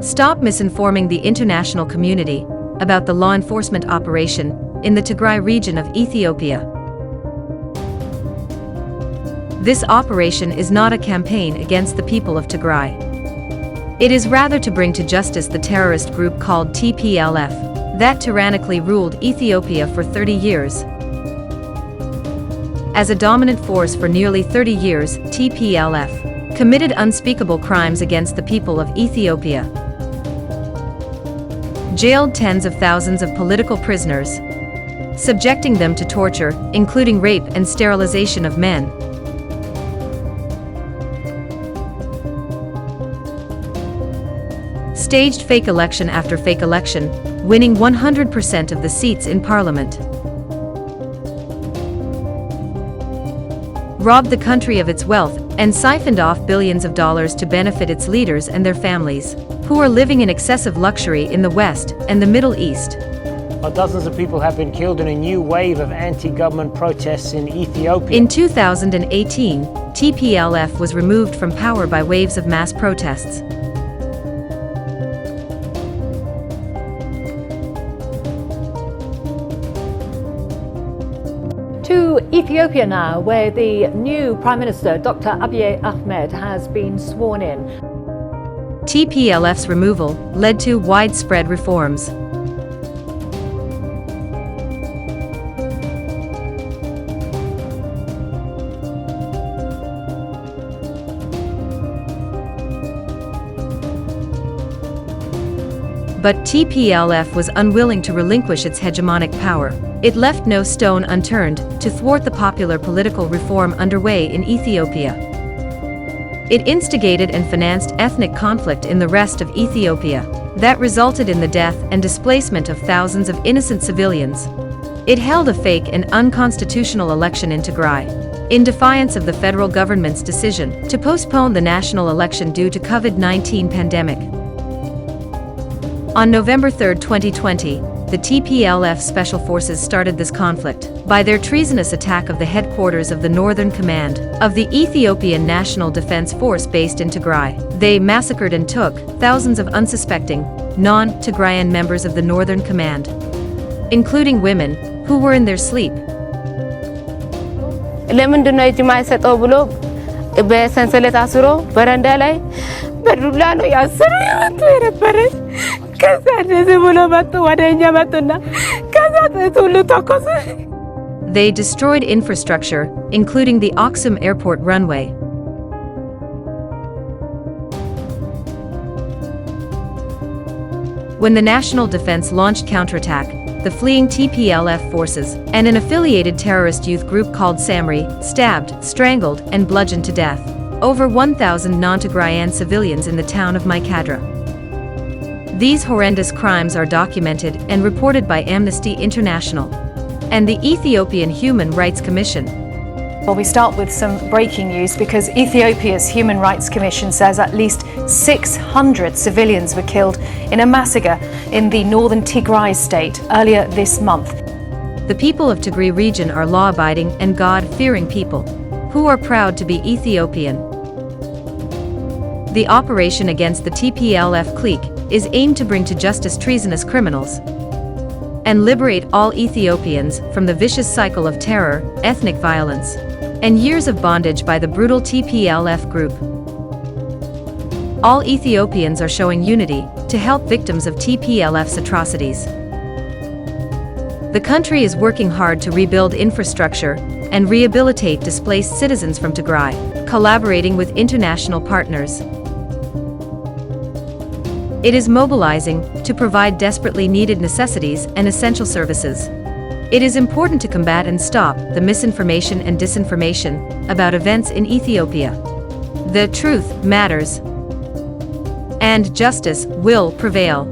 Stop misinforming the international community about the law enforcement operation in the Tigray region of Ethiopia. This operation is not a campaign against the people of Tigray. It is rather to bring to justice the terrorist group called TPLF, that tyrannically ruled Ethiopia for 30 years. As a dominant force for nearly 30 years, TPLF committed unspeakable crimes against the people of Ethiopia, jailed tens of thousands of political prisoners, subjecting them to torture, including rape and sterilization of men, staged fake election after fake election, winning 100% of the seats in parliament, robbed the country of its wealth, and siphoned off billions of dollars to benefit its leaders and their families, who are living in excessive luxury in the West and the Middle East. Dozens of people have been killed in a new wave of anti-government protests in Ethiopia. In 2018, TPLF was removed from power by waves of mass protests. To Ethiopia now, where the new Prime Minister, Dr. Abiy Ahmed, has been sworn in. TPLF's removal led to widespread reforms. But TPLF was unwilling to relinquish its hegemonic power. It left no stone unturned to thwart the popular political reform underway in Ethiopia. It instigated and financed ethnic conflict in the rest of Ethiopia that resulted in the death and displacement of thousands of innocent civilians. It held a fake and unconstitutional election in Tigray, in defiance of the federal government's decision to postpone the national election due to COVID-19 pandemic. On November 3, 2020, the TPLF Special Forces started this conflict by their treasonous attack of the headquarters of the Northern Command of the Ethiopian National Defense Force based in Tigray. They massacred and took thousands of unsuspecting, non-Tigrayan members of the Northern Command, including women who were in their sleep. ለምንድነው እጅ ማይሰጠው ብሎ በሰንሰለት አስሮ በረንዳ ላይ በዱላ ነው ያሰረው ያመጡ የነበረ ከዛ እንደዚህ ብሎ መጡ ወደኛ መጡና ከዛ ሁሉ ተኮሰ። They destroyed infrastructure, including the Aksum airport runway. When the National Defense launched counterattack, the fleeing TPLF forces and an affiliated terrorist youth group called Samri stabbed, strangled, and bludgeoned to death over 1,000 non-Tigrayan civilians in the town of Maikadra. These horrendous crimes are documented and reported by Amnesty International and the Ethiopian Human Rights Commission. Well, we start with some breaking news because Ethiopia's Human Rights Commission says at least 600 civilians were killed in a massacre in the northern Tigray state earlier this month. The people of Tigray region are law-abiding and God-fearing people who are proud to be Ethiopian. The operation against the TPLF clique is aimed to bring to justice treasonous criminals and liberate all Ethiopians from the vicious cycle of terror, ethnic violence, and years of bondage by the brutal TPLF group. All Ethiopians are showing unity to help victims of TPLF's atrocities. The country is working hard to rebuild infrastructure and rehabilitate displaced citizens from Tigray, collaborating with international partners. It is mobilizing to provide desperately needed necessities and essential services. It is important to combat and stop the misinformation and disinformation about events in Ethiopia. The truth matters, and justice will prevail.